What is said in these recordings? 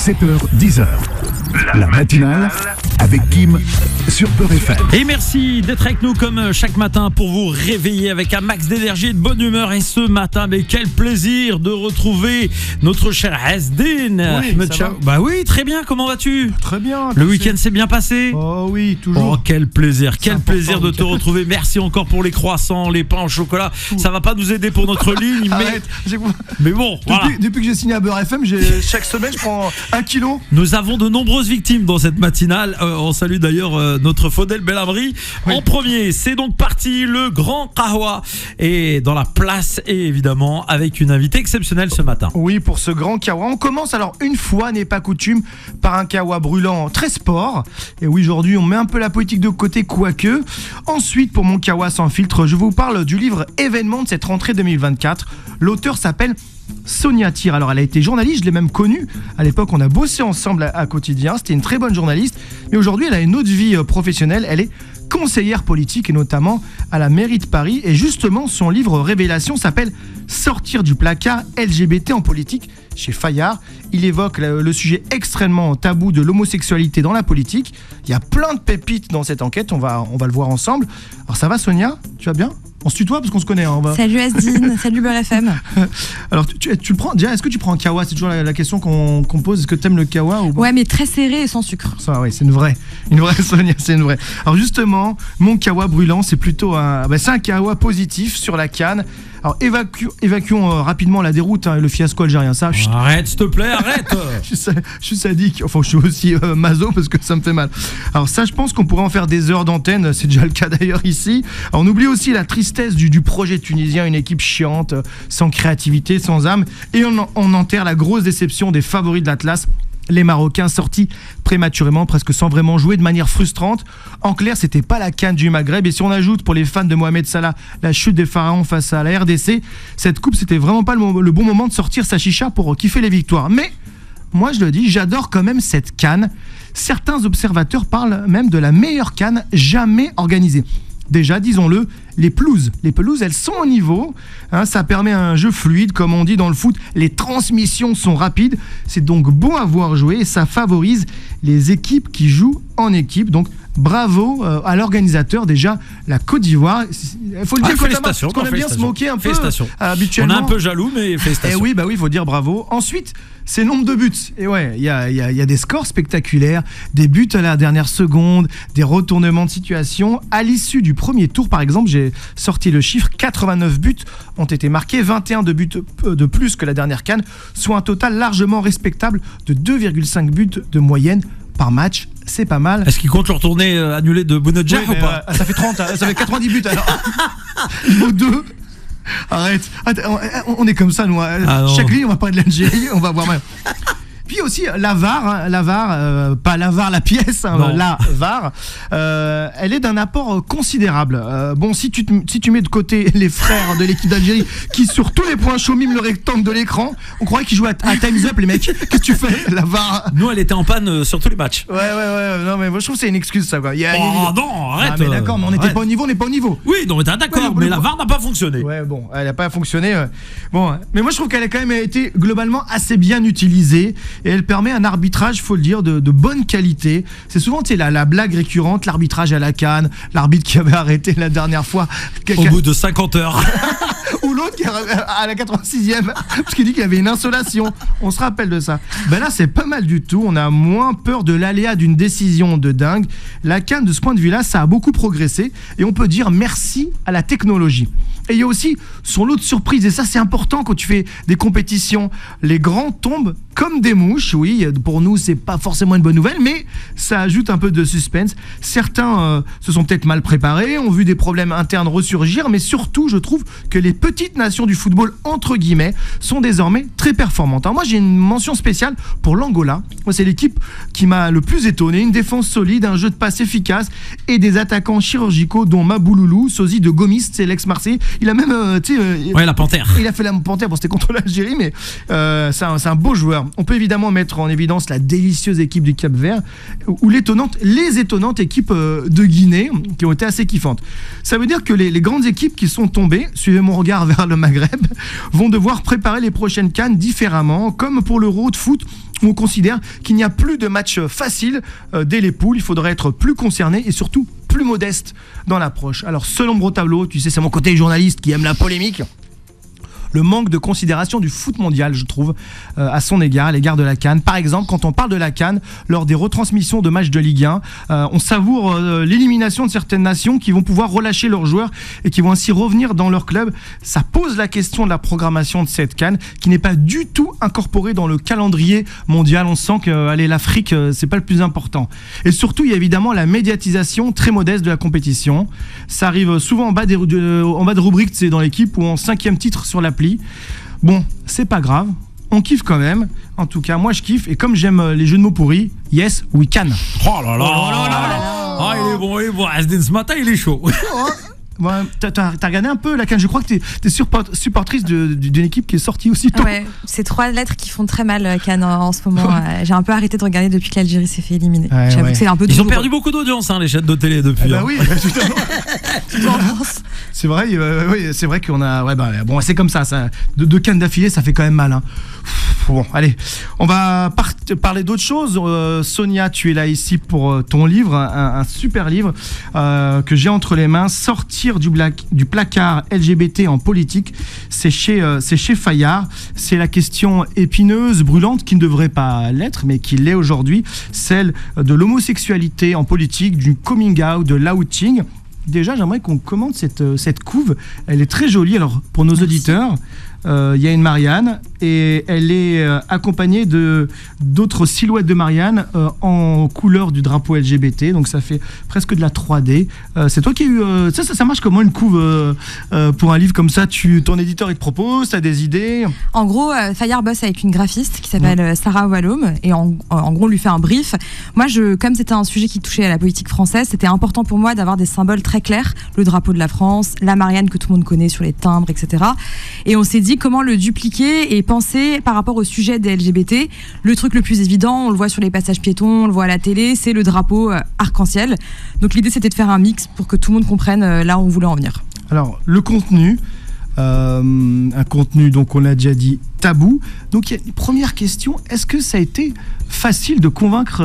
7h-10h, la matinale avec Kim sur Peur FM. Et merci d'être avec nous comme chaque matin pour vous réveiller avec un max d'énergie et de bonne humeur. Et ce matin, mais quel plaisir de retrouver notre cher Asdin. Oui, Bah oui, très bien, comment vas-tu? Très bien. Le week-end s'est bien passé? Oh oui, toujours. Oh, quel plaisir de te week-end. retrouver. Merci encore pour les croissants, les pains au chocolat. Ça va pas nous aider pour notre ligne, Arrête, mais bon, voilà. Depuis que j'ai signé à Beurre FM, chaque semaine je prends 1 kilo. Nous avons de nombreuses victimes dans cette matinale. On salue d'ailleurs notre Faudel Belabri. Oui. En premier, c'est donc parti le grand Kahwa. Et dans la place, et évidemment, avec une invitée exceptionnelle ce matin. Oui, pour ce grand kawa. On commence alors, une fois n'est pas coutume, par un kawa brûlant très sport. Et oui, aujourd'hui, on met un peu la politique de côté, quoique. Ensuite, pour mon kawa sans filtre, je vous parle du livre événement de cette rentrée 2024. L'auteur s'appelle Sonia Tir. Alors elle a été journaliste, je l'ai même connue. À l'époque, on a bossé ensemble à Quotidien. C'était une très bonne journaliste. Mais aujourd'hui, elle a une autre vie professionnelle. Elle est conseillère politique et notamment à la mairie de Paris. Et justement, son livre Révélation s'appelle Sortir du placard LGBT en politique chez Fayard. Il évoque le sujet extrêmement tabou de l'homosexualité dans la politique. Il y a plein de pépites dans cette enquête. On va le voir ensemble. Alors ça va, Sonia? Tu vas bien? On se tutoie parce qu'on se connaît. Hein, Salut Asdin, salut Beurre FM. Alors tu le prends déjà? Est-ce que tu prends un kawa? C'est toujours la question qu'on pose. Est-ce que tu aimes le kawa ou... Ouais, mais très serré et sans sucre. Ça, oui, c'est une vraie Sonia, c'est une vraie. Alors justement, mon kawa brûlant, c'est plutôt c'est un kawa positif sur la canne. Alors évacuons rapidement la déroute et le fiasco algérien. Ça, Arrête, s'il te plaît, arrête. je suis sadique. Enfin, je suis aussi maso parce que ça me fait mal. Alors ça, je pense qu'on pourrait en faire des heures d'antenne. C'est déjà le cas d'ailleurs ici. Alors, on oublie aussi la tristesse du projet tunisien, une équipe chiante, sans créativité, sans âme. Et on enterre la grosse déception des favoris de l'Atlas. Les Marocains sortis prématurément, presque sans vraiment jouer, de manière frustrante. En clair, c'était pas la CAN du Maghreb. Et si on ajoute pour les fans de Mohamed Salah la chute des Pharaons face à la RDC, cette coupe, c'était vraiment pas le bon moment de sortir sa chicha pour kiffer les victoires. Mais moi, je le dis, j'adore quand même cette CAN. Certains observateurs parlent même de la meilleure CAN jamais organisée. Déjà, disons-le, les pelouses, elles sont au niveau. Ça permet un jeu fluide, comme on dit dans le foot. Les transmissions sont rapides. C'est donc bon à voir jouer et ça favorise les équipes qui jouent en équipe. Donc, bravo à l'organisateur. Déjà, la Côte d'Ivoire. Il faut le dire, félicitations, parce qu'on aime bien se moquer un peu On habituellement. est un peu jaloux, mais félicitations. Et oui, il faut dire bravo. Ensuite, c'est nombre de buts. Et ouais, il y a des scores spectaculaires, des buts à la dernière seconde, des retournements de situation. À l'issue du premier tour, par exemple, j'ai sorti le chiffre, 89 buts ont été marqués, 21 de buts de plus que la dernière CAN, soit un total largement respectable de 2,5 buts de moyenne par match. C'est pas mal. Est-ce qu'il compte le retourné annulé de Bounedjah ou pas? Ça fait 30, ça fait 90 buts alors. Il faut 2. Arrête. On est comme ça, nous. Chaque ligne, on va parler de l'Algérie, on va voir même. Puis aussi la VAR, pas la VAR la pièce, la VAR, elle est d'un apport considérable. Si tu mets de côté les frères de l'équipe d'Algérie qui sur tous les points chauds miment le rectangle de l'écran, on croyait qu'ils jouaient à Time's Up, les mecs. Qu'est-ce que tu fais? La VAR. Nous, elle était en panne sur tous les matchs. Ouais. Non, mais moi je trouve que c'est une excuse ça, quoi. Non, arrête. Ah, mais d'accord, mais on n'était pas au niveau, on n'est pas au niveau. Oui, non, mais t'es d'accord, mais la VAR n'a pas fonctionné. Ouais, bon, elle n'a pas fonctionné. Bon, mais moi je trouve qu'elle a quand même été globalement assez bien utilisée. Et elle permet un arbitrage, faut le dire, de bonne qualité. C'est souvent, tu sais, la blague récurrente, l'arbitrage à la CAN, l'arbitre qui avait arrêté la dernière fois. Au bout de 50 heures. Ou l'autre qui à la 86e, parce qu'il dit qu'il y avait une insolation. On se rappelle de ça. Ben là, c'est pas mal du tout. On a moins peur de l'aléa d'une décision de dingue. La CAN, de ce point de vue-là, ça a beaucoup progressé. Et on peut dire merci à la technologie. Et il y a aussi son lot de surprises. Et ça, c'est important quand tu fais des compétitions. Les grands tombent comme des mouches. Oui, pour nous, c'est pas forcément une bonne nouvelle, mais ça ajoute un peu de suspense. Certains se sont peut-être mal préparés, ont vu des problèmes internes ressurgir, mais surtout, je trouve que les petites nations du football, entre guillemets, sont désormais très performantes. Alors moi, j'ai une mention spéciale pour l'Angola. Moi, c'est l'équipe qui m'a le plus étonné. Une défense solide, un jeu de passe efficace et des attaquants chirurgicaux, dont Mabouloulou, sosie de Gomis, c'est l'ex-Marseille. Il a même, la panthère. Il a fait la panthère. Bon, c'était contre l'Algérie, mais c'est un beau joueur. On peut évidemment évidemment mettre en évidence la délicieuse équipe du Cap-Vert ou les étonnantes équipes de Guinée qui ont été assez kiffantes. Ça veut dire que les grandes équipes qui sont tombées, suivez mon regard vers le Maghreb, vont devoir préparer les prochaines CAN différemment, comme pour l'Euro de foot où on considère qu'il n'y a plus de matchs faciles dès les poules. Il faudrait être plus concerné et surtout plus modeste dans l'approche. Alors, seul ombre au tableau, tu sais, c'est mon côté journaliste qui aime la polémique. Le manque de considération du foot mondial, je trouve, à son égard, à l'égard de la CAN. Par exemple, quand on parle de la CAN, lors des retransmissions de matchs de Ligue 1, on savoure l'élimination de certaines nations qui vont pouvoir relâcher leurs joueurs et qui vont ainsi revenir dans leur club. Ça pose la question de la programmation de cette CAN, qui n'est pas du tout incorporée dans le calendrier mondial. On sent que l'Afrique, c'est pas le plus important. Et surtout, il y a évidemment la médiatisation très modeste de la compétition. Ça arrive souvent en bas de rubrique, c'est dans l'équipe ou en 5e titre sur l'appli. Bon, c'est pas grave, on kiffe quand même. En tout cas, moi je kiffe et comme j'aime les jeux de mots pourris, yes, we can. Oh là là, ah, il est bon, Asdin, ce matin il est chaud. Ouais, t'as regardé un peu la CAN, je crois que t'es supportrice d'une équipe qui est sortie aussitôt. Ouais, c'est 3 lettres qui font très mal CAN en ce moment. J'ai un peu arrêté de regarder depuis que l'Algérie s'est fait éliminer. Ouais, j'avoue que c'est un peu Ils ont perdu beaucoup d'audience, les chaînes de télé depuis. Bah oui, c'est vrai, c'est vrai qu'on a. Ouais, bon, c'est comme ça. Deux CAN d'affilée, ça fait quand même mal. Hein. Bon, allez, on va parler d'autre chose. Sonia, tu es là ici pour ton livre, un super livre que j'ai entre les mains. Sortir du placard LGBT en politique, c'est chez Fayard. C'est la question épineuse, brûlante, qui ne devrait pas l'être, mais qui l'est aujourd'hui, celle de l'homosexualité en politique, du coming out, de l'outing. Déjà, j'aimerais qu'on commente cette couve. Elle est très jolie. Alors, pour nos auditeurs, il y a une Marianne et elle est accompagnée d'autres silhouettes de Marianne en couleur du drapeau LGBT. Donc, ça fait presque de la 3D. C'est toi qui as eu... Ça marche comment une couve pour un livre comme ça? Ton éditeur, il te propose, tu as des idées? En gros, Fayard bosse avec une graphiste qui s'appelle Sarah Wallum et en gros, on lui fait un brief. Moi, comme c'était un sujet qui touchait à la politique française, c'était important pour moi d'avoir des symboles très clairs. Le drapeau de la France, la Marianne que tout le monde connaît sur les timbres, etc. Et on s'est dit comment le dupliquer et penser par rapport au sujet des LGBT. Le truc le plus évident, on le voit sur les passages piétons, on le voit à la télé, c'est le drapeau arc-en-ciel. Donc l'idée, c'était de faire un mix pour que tout le monde comprenne là où on voulait en venir. Alors, le contenu, un contenu, donc on l'a déjà dit, tabou. Donc il y a une première question, est-ce que ça a été facile de convaincre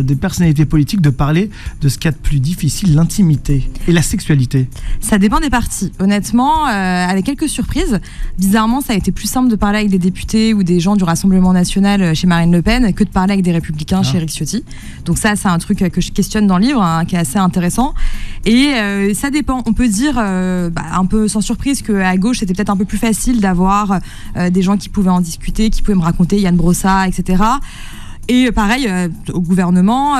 des personnalités politiques de parler de ce qu'il y a de plus difficile, l'intimité et la sexualité? Ça dépend des partis. Honnêtement, avec quelques surprises, bizarrement, ça a été plus simple de parler avec des députés ou des gens du Rassemblement National chez Marine Le Pen que de parler avec des Républicains chez Éric Ciotti. Donc ça, c'est un truc que je questionne dans le livre, qui est assez intéressant. Et ça dépend. On peut dire, un peu sans surprise, qu'à gauche, c'était peut-être un peu plus facile d'avoir des gens qui pouvaient en discuter, qui pouvaient me raconter Yann Brossat, etc. Et pareil, au gouvernement,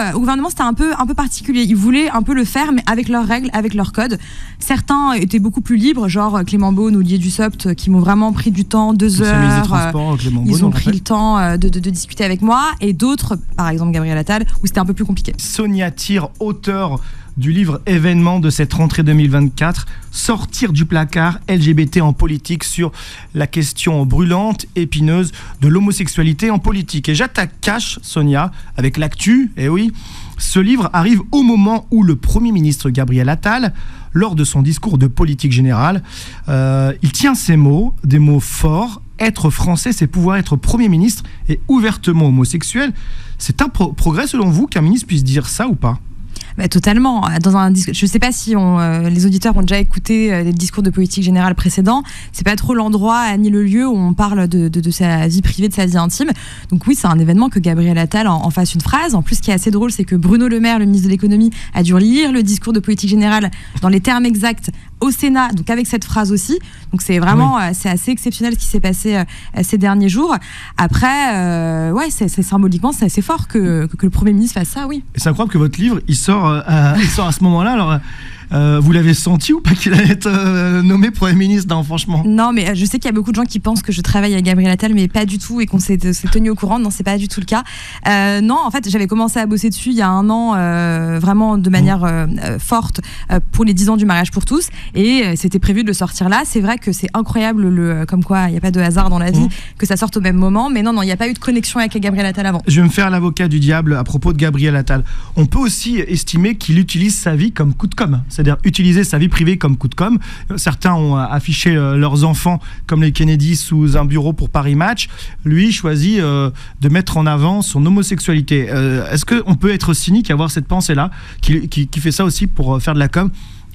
c'était un peu particulier. Ils voulaient un peu le faire, mais avec leurs règles, avec leurs codes. Certains étaient beaucoup plus libres, genre Clément Beaune ou Olivier Dussopt, qui m'ont vraiment pris du temps, 2 heures. Ils ont pris le temps de discuter avec moi. Et d'autres, par exemple Gabriel Attal, où c'était un peu plus compliqué. Sonia Tir, auteure du livre événement de cette rentrée 2024, sortir du placard LGBT en politique, sur la question brûlante, épineuse de l'homosexualité en politique. Et j'attaque cash, Sonia, avec l'actu. Et oui, ce livre arrive au moment où le Premier ministre Gabriel Attal, lors de son discours de politique générale, il tient ces mots, des mots forts. Être français, c'est pouvoir être Premier ministre et ouvertement homosexuel. C'est un progrès selon vous qu'un ministre puisse dire ça ou pas? Totalement. Je ne sais pas si les auditeurs ont déjà écouté les discours de politique générale précédents. C'est pas trop l'endroit ni le lieu où on parle de sa vie privée, de sa vie intime. Donc oui, c'est un événement que Gabriel Attal en fasse une phrase. En plus, ce qui est assez drôle, c'est que Bruno Le Maire, le ministre de l'économie, a dû lire le discours de politique générale dans les termes exacts au Sénat, donc avec cette phrase aussi. Donc c'est vraiment c'est assez exceptionnel ce qui s'est passé ces derniers jours. Après, c'est symboliquement, c'est assez fort que le Premier ministre fasse ça, oui. Et c'est incroyable que votre livre, il sort à ce moment-là. Alors, Vous l'avez senti ou pas qu'il allait être nommé Premier ministre? Non, franchement. Non, mais je sais qu'il y a beaucoup de gens qui pensent que je travaille avec Gabriel Attal, mais pas du tout, et qu'on s'est tenu au courant. Non, c'est pas du tout le cas. Non, en fait, j'avais commencé à bosser dessus il y a un an, vraiment de manière forte, pour les 10 ans du mariage pour tous, et c'était prévu de le sortir là. C'est vrai que c'est incroyable, comme quoi il n'y a pas de hasard dans la vie, que ça sorte au même moment, mais non, il n'y a pas eu de connexion avec Gabriel Attal avant. Je vais me faire l'avocat du diable à propos de Gabriel Attal. On peut aussi estimer qu'il utilise sa vie comme coup de com', c'est-à-dire utiliser sa vie privée comme coup de com'. Certains ont affiché leurs enfants comme les Kennedy sous un bureau pour Paris Match. Lui choisit de mettre en avant son homosexualité. Est-ce qu'on peut être cynique et avoir cette pensée-là, qui fait ça aussi pour faire de la com'?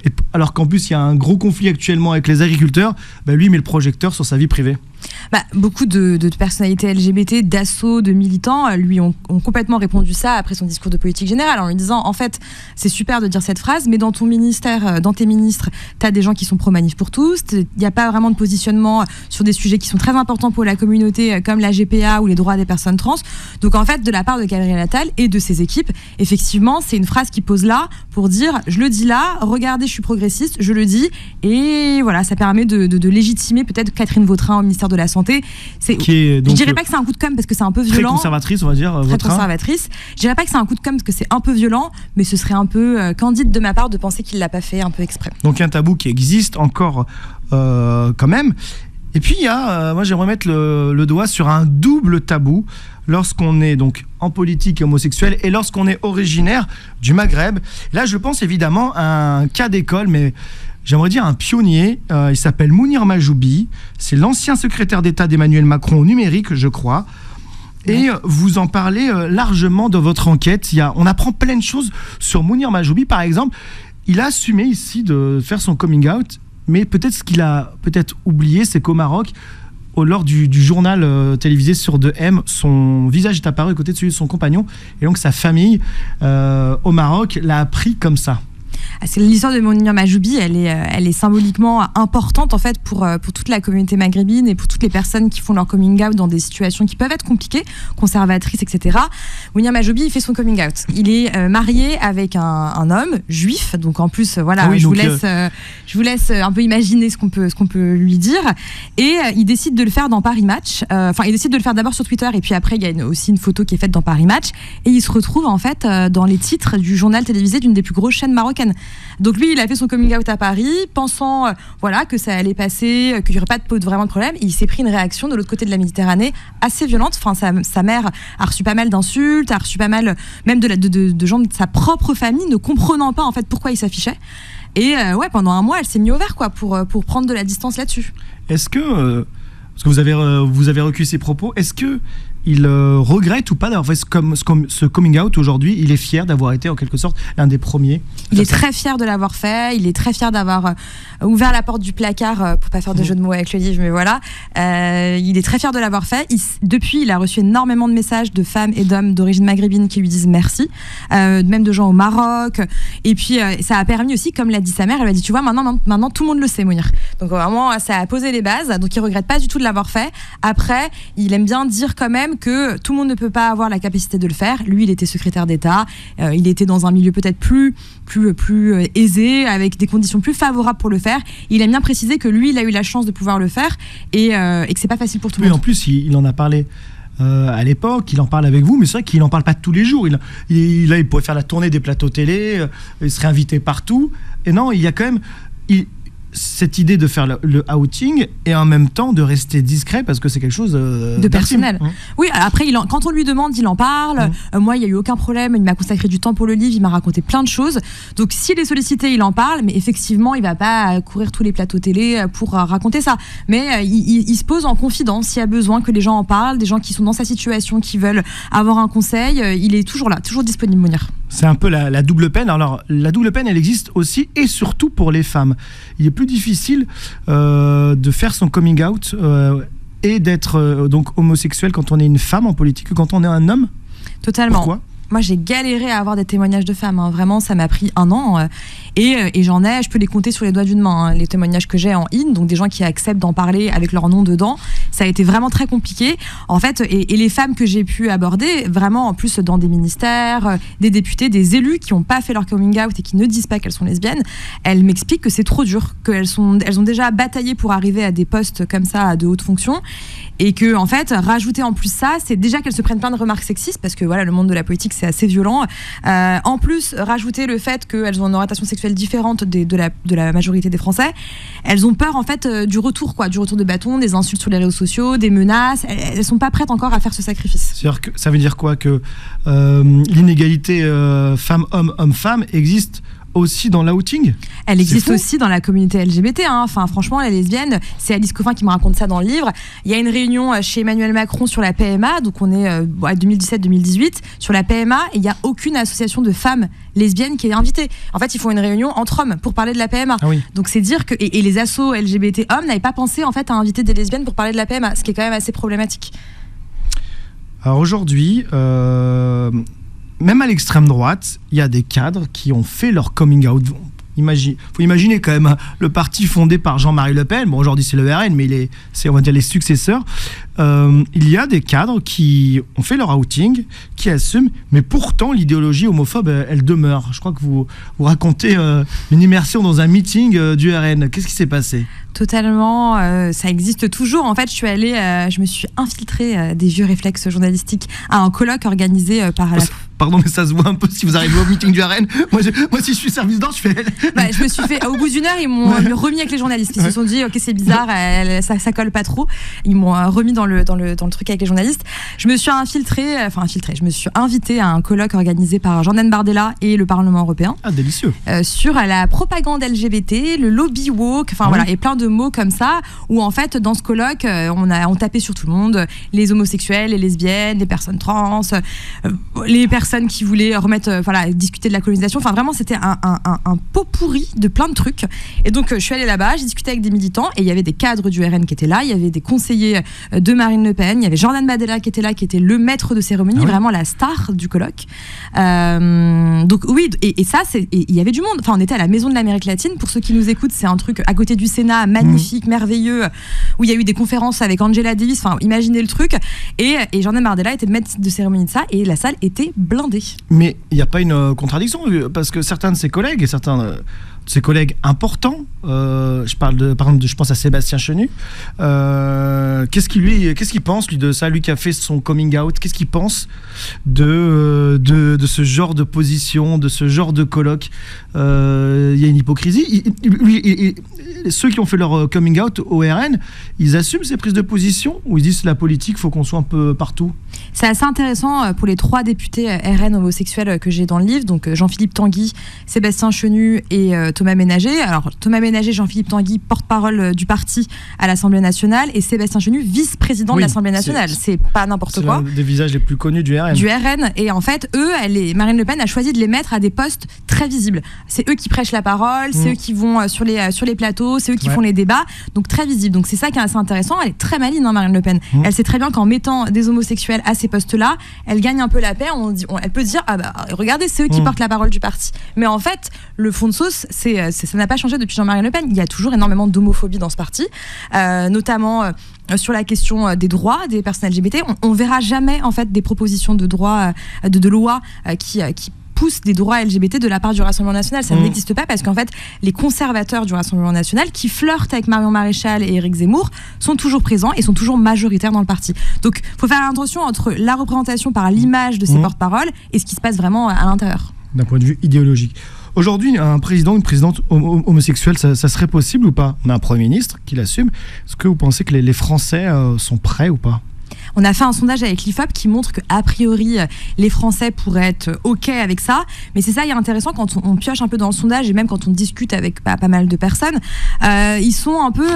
Et alors qu'en plus il y a un gros conflit actuellement avec les agriculteurs, lui met le projecteur sur sa vie privée. Beaucoup de personnalités LGBT, d'assauts, de militants lui ont complètement répondu ça après son discours de politique générale, en lui disant en fait c'est super de dire cette phrase, mais dans ton ministère, dans tes ministres, t'as des gens qui sont pro-manif pour tous, il n'y a pas vraiment de positionnement sur des sujets qui sont très importants pour la communauté comme la GPA ou les droits des personnes trans. Donc en fait, de la part de Gabriel Attal et de ses équipes, effectivement c'est une phrase qui pose là pour dire je le dis là, regardez je suis progressiste, je le dis, et voilà, ça permet de légitimer peut-être Catherine Vautrin au ministère de la Santé. Je dirais pas que c'est un coup de com' parce que c'est un peu violent. Très conservatrice, on va dire. Très conservatrice. Je dirais pas que c'est un coup de com' parce que c'est un peu violent, mais ce serait un peu candide de ma part de penser qu'il l'a pas fait un peu exprès. Donc un tabou qui existe encore quand même. Et puis il y a, moi j'aimerais mettre le doigt sur un double tabou lorsqu'on est donc en politique homosexuelle et lorsqu'on est originaire du Maghreb. Là je pense évidemment à un cas d'école, mais j'aimerais dire un pionnier. Il s'appelle Mounir Majoubi. C'est l'ancien secrétaire d'État d'Emmanuel Macron au numérique, je crois. Et vous en parlez largement dans votre enquête. On apprend plein de choses sur Mounir Majoubi. Par exemple, il a assumé ici de faire son coming out, mais peut-être ce qu'il a oublié, c'est qu'au Maroc, lors du journal télévisé sur 2M, son visage est apparu à côté de celui de son compagnon. Et donc sa famille au Maroc l'a appris comme ça. C'est l'histoire de Mounir Majoubi, elle est symboliquement importante en fait pour toute la communauté maghrébine et pour toutes les personnes qui font leur coming out dans des situations qui peuvent être compliquées, conservatrices, etc. Mounir Majoubi, il fait son coming out. Il est marié avec un homme juif, donc en plus voilà, je vous laisse un peu imaginer ce qu'on peut lui dire. Et il décide de le faire dans Paris Match. Il décide de le faire d'abord sur Twitter et puis après il y a aussi une photo qui est faite dans Paris Match et il se retrouve en fait dans les titres du journal télévisé d'une des plus grosses chaînes marocaines. Donc lui, il a fait son coming out à Paris, pensant que ça allait passer, qu'il n'y aurait pas vraiment de problème. Et il s'est pris une réaction de l'autre côté de la Méditerranée assez violente. Enfin, sa mère a reçu pas mal d'insultes, a reçu pas mal même de gens de sa propre famille ne comprenant pas en fait pourquoi il s'affichait. Et pendant un mois, elle s'est mise au vert pour prendre de la distance là-dessus. Est-ce que, parce que vous avez recueilli ses propos, est-ce que il regrette ou pas d'avoir fait ce coming out aujourd'hui? Il est fier d'avoir été en quelque sorte l'un des premiers. Il est très fier de l'avoir fait. Il est très fier d'avoir ouvert la porte du placard, pour pas faire de jeu de mots avec le livre, mais voilà. Il est très fier de l'avoir fait. Depuis, il a reçu énormément de messages de femmes et d'hommes d'origine maghrébine qui lui disent merci, même de gens au Maroc. Et puis, ça a permis aussi, comme l'a dit sa mère, elle lui a dit, tu vois, maintenant tout le monde le sait, Mounir. Donc vraiment, ça a posé les bases. Donc il regrette pas du tout de l'avoir fait. Après, il aime bien dire quand même que tout le monde ne peut pas avoir la capacité de le faire. Lui, il était secrétaire d'État, il était dans un milieu peut-être plus aisé, avec des conditions plus favorables pour le faire. Il aime bien préciser que lui, il a eu la chance de pouvoir le faire et que c'est pas facile pour tout le monde. En plus, il en a parlé à l'époque, il en parle avec vous, mais c'est vrai qu'il en parle pas tous les jours. Il pourrait faire la tournée des plateaux télé, il serait invité partout. Et non, il y a quand même cette idée de faire le outing et en même temps de rester discret parce que c'est quelque chose de personnel. Oui, après quand on lui demande, il en parle. Moi, il n'y a eu aucun problème, il m'a consacré du temps pour le livre, il m'a raconté plein de choses. Donc s'il est sollicité, il en parle, mais effectivement, il va pas courir tous les plateaux télé pour raconter ça. Mais il se pose en confidence s'il y a besoin que les gens en parlent, des gens qui sont dans sa situation, qui veulent avoir un conseil, il est toujours là, toujours disponible, Mounir. C'est un peu la double peine. Alors la double peine, elle existe aussi et surtout pour les femmes. Il est plus difficile de faire son coming out et d'être donc homosexuel quand on est une femme en politique que quand on est un homme. Totalement. Pourquoi ? Moi, j'ai galéré à avoir des témoignages de femmes. Vraiment, ça m'a pris 1 an. Et je peux les compter sur les doigts d'une main, hein, les témoignages que j'ai en in, donc des gens qui acceptent d'en parler avec leur nom dedans. Ça a été vraiment très compliqué. En fait, et les femmes que j'ai pu aborder, vraiment en plus dans des ministères, des députés, des élus qui n'ont pas fait leur coming out et qui ne disent pas qu'elles sont lesbiennes, elles m'expliquent que c'est trop dur, elles ont déjà bataillé pour arriver à des postes comme ça, à de hautes fonctions, et que en fait, rajouter en plus ça, c'est déjà qu'elles se prennent plein de remarques sexistes, parce que voilà, le monde de la politique c'est assez violent. En plus, rajouter le fait qu'elles ont une orientation sexuelle différente de la majorité des Français, elles ont peur en fait du retour de bâton, des insultes sur les réseaux sociaux, des menaces. Elles sont pas prêtes encore à faire ce sacrifice. C'est-à-dire que ça veut dire quoi, que l'inégalité femmes-hommes, hommes-femmes existe aussi dans l'outing? Elle existe aussi dans la communauté LGBT, hein. Enfin, franchement, les lesbiennes, c'est Alice Coffin qui me raconte ça dans le livre. Il y a une réunion chez Emmanuel Macron sur la PMA, donc on est à 2017-2018, sur la PMA, et il n'y a aucune association de femmes lesbiennes qui est invitée. En fait, ils font une réunion entre hommes pour parler de la PMA. Ah oui. Donc c'est dire que et les assos LGBT hommes n'avaient pas pensé en fait à inviter des lesbiennes pour parler de la PMA, ce qui est quand même assez problématique. Alors aujourd'hui, même à l'extrême droite, il y a des cadres qui ont fait leur coming out. Faut imaginer quand même le parti fondé par Jean-Marie Le Pen. Bon, aujourd'hui c'est le RN, mais c'est on va dire les successeurs. Il y a des cadres qui ont fait leur outing, qui assument, mais pourtant l'idéologie homophobe, elle demeure. Je crois que vous racontez une immersion dans un meeting du RN. Qu'est-ce qui s'est passé ? Totalement, ça existe toujours. En fait, je me suis infiltrée des vieux réflexes journalistiques à un colloque organisé par la... Pardon, mais ça se voit un peu si vous arrivez au meeting du RN. Moi, si je suis service d'ordre, je fais... Je me suis fait... Au bout d'une heure, ils m'ont remis avec les journalistes. Ils se sont dit, ok, c'est bizarre, ça colle pas trop. Ils m'ont remis dans le truc avec les journalistes. Je me suis je me suis invitée à un colloque organisé par Jordan Bardella et le Parlement européen. Ah, délicieux. Sur la propagande LGBT, le lobby woke, voilà, et plein de mots comme ça, où en fait, dans ce colloque, on tapait sur tout le monde, les homosexuels, les lesbiennes, les personnes trans, les personnes qui voulaient discuter de la colonisation. Enfin, vraiment, c'était un pot pourri de plein de trucs. Et donc, je suis allée là-bas, j'ai discuté avec des militants, et il y avait des cadres du RN qui étaient là, il y avait des conseillers de Marine Le Pen, il y avait Jordan Bardella qui était là, qui était le maître de cérémonie, vraiment la star du colloque. Donc oui, et ça, il y avait du monde. Enfin, on était à la Maison de l'Amérique latine. Pour ceux qui nous écoutent, c'est un truc à côté du Sénat, magnifique, merveilleux, où il y a eu des conférences avec Angela Davis. Enfin, imaginez le truc. Et Jordan Bardella était le maître de cérémonie de ça, et la salle était blindée. Mais il n'y a pas une contradiction, parce que certains de ses collègues et certains de ses collègues importants, par exemple, je pense à Sébastien Chenu, qu'est-ce qu'il pense lui de ça, lui qui a fait son coming out, qu'est-ce qu'il pense de ce genre de position, de ce genre de colloque? Il y a une hypocrisie. Ceux qui ont fait leur coming out au RN, ils assument ces prises de position, ou ils disent la politique, faut qu'on soit un peu partout? C'est assez intéressant pour les 3 députés RN homosexuels que j'ai dans le livre, donc Jean-Philippe Tanguy, Sébastien Chenu et Thomas Ménager. Alors Thomas Ménager, Jean-Philippe Tanguy, porte-parole du parti à l'Assemblée nationale, et Sébastien Chenu, vice-président de l'Assemblée nationale. C'est pas n'importe quoi. C'est l'un des visages les plus connus du RN. Et en fait, Marine Le Pen a choisi de les mettre à des postes très visibles. C'est eux qui prêchent la parole, c'est eux qui vont sur les plateaux, c'est eux qui font les débats, donc très visibles. Donc c'est ça qui est assez intéressant. Elle est très maligne, Marine Le Pen. Elle sait très bien qu'en mettant des homosexuels à ces postes-là, elle gagne un peu la paix. Elle peut dire, regardez, c'est eux qui portent la parole du parti. Mais en fait, le fond de sauce, ça n'a pas changé depuis Jean-Marie Le Pen. Il y a toujours énormément d'homophobie dans ce parti, notamment sur la question des droits des personnes LGBT. On verra jamais en fait des propositions de droit, de loi qui poussent des droits LGBT de la part du Rassemblement national. Ça n'existe pas, parce qu'en fait, les conservateurs du Rassemblement national qui flirtent avec Marion Maréchal et Éric Zemmour sont toujours présents et sont toujours majoritaires dans le parti. Donc, il faut faire attention entre la représentation par l'image de ces porte-paroles et ce qui se passe vraiment à l'intérieur. D'un point de vue idéologique. Aujourd'hui, un président, une présidente homosexuelle, ça serait possible ou pas? On a un Premier ministre qui l'assume. Est-ce que vous pensez que les Français sont prêts ou pas? On a fait un sondage avec l'IFOP qui montre qu'a priori, les Français pourraient être OK avec ça. Mais c'est ça qui est intéressant quand on pioche un peu dans le sondage, et même quand on discute avec pas mal de personnes. Ils sont un peu,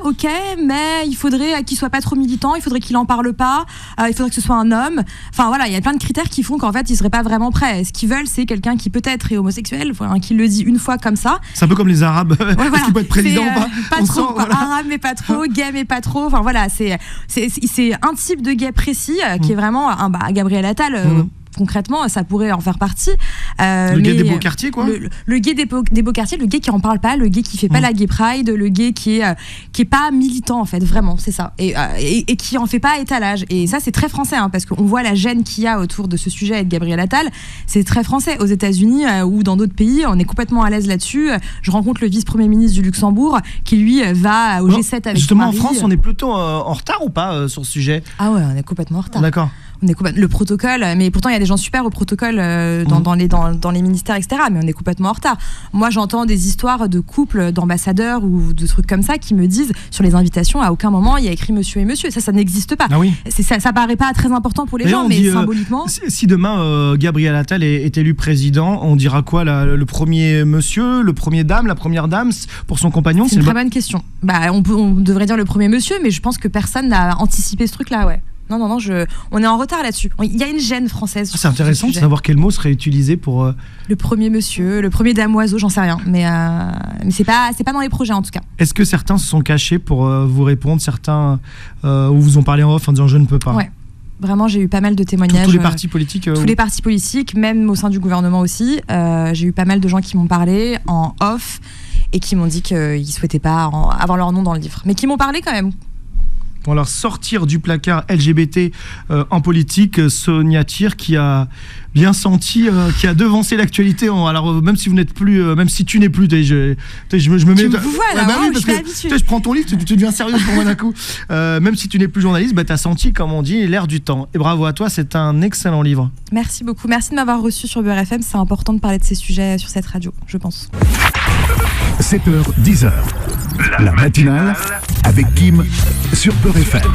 OK, mais il faudrait qu'il soit pas trop militant, il faudrait qu'il en parle pas, il faudrait que ce soit un homme. Enfin voilà, il y a plein de critères qui font qu'en fait, ils seraient pas vraiment prêts. Ce qu'ils veulent, c'est quelqu'un qui peut-être est homosexuel, qui le dit une fois comme ça. C'est un peu comme les Arabes. Est-ce qu'il peut être président ou pas? Pas trop, arabe mais pas trop, gay mais pas trop. Enfin voilà, c'est un type de gay précis qui est vraiment Gabriel Attal. concrètement, ça pourrait en faire partie. Le gay des beaux quartiers, quoi. Le gay des beaux quartiers, le gay qui en parle pas, le gay qui fait pas la gay pride, le gay qui est pas militant en fait, vraiment, c'est ça, et qui en fait pas étalage. Et ça, c'est très français, parce qu'on voit la gêne qu'il y a autour de ce sujet avec Gabriel Attal. C'est très français. Aux États-Unis ou dans d'autres pays, on est complètement à l'aise là-dessus. Je rencontre le vice-premier ministre du Luxembourg qui lui va au G7 avec justement son mari. En France, on est plutôt en retard ou pas sur ce sujet? Ah ouais, on est complètement en retard. D'accord. Le protocole, mais pourtant il y a des gens super au protocole dans les ministères, etc. Mais on est complètement en retard. Moi, j'entends des histoires de couples d'ambassadeurs ou de trucs comme ça qui me disent sur les invitations, à aucun moment il y a écrit monsieur et monsieur. Ça n'existe pas. Ah oui. Ça paraît pas très important pour les gens, mais symboliquement. Si demain Gabriel Attal est élu président, on dira quoi, le premier monsieur, le premier dame, la première dame pour son compagnon? C'est une très bonne question. On devrait dire le premier monsieur, mais je pense que personne n'a anticipé ce truc-là, ouais. Non, on est en retard là-dessus. Il y a une gêne française. C'est intéressant de savoir quel mot serait utilisé pour... Le premier monsieur, le premier dame oiseau, j'en sais rien. Mais c'est pas dans les projets en tout cas. Est-ce que certains se sont cachés pour vous répondre? Certains vous ont parlé en off en disant je ne peux pas? Ouais. Vraiment, j'ai eu pas mal de témoignages. Tous les partis politiques Tous les partis politiques, même au sein du gouvernement aussi. J'ai eu pas mal de gens qui m'ont parlé en off et qui m'ont dit qu'ils souhaitaient pas avoir leur nom dans le livre. Mais qui m'ont parlé quand même. Pour leur sortir du placard LGBT en politique, Sonia Tir qui a bien senti, qui a devancé l'actualité. Alors même si vous n'êtes plus, même si tu n'es plus, je me mets. Vous voilà, parce que je prends ton livre, tu deviens sérieuse pour moi d'un coup. Même si tu n'es plus journaliste, tu as senti, comme on dit, l'air du temps. Et bravo à toi, c'est un excellent livre. Merci beaucoup, merci de m'avoir reçu sur Beurre FM. C'est important de parler de ces sujets sur cette radio, je pense. 7h, 10h. La matinale avec Kim sur Beurre FM.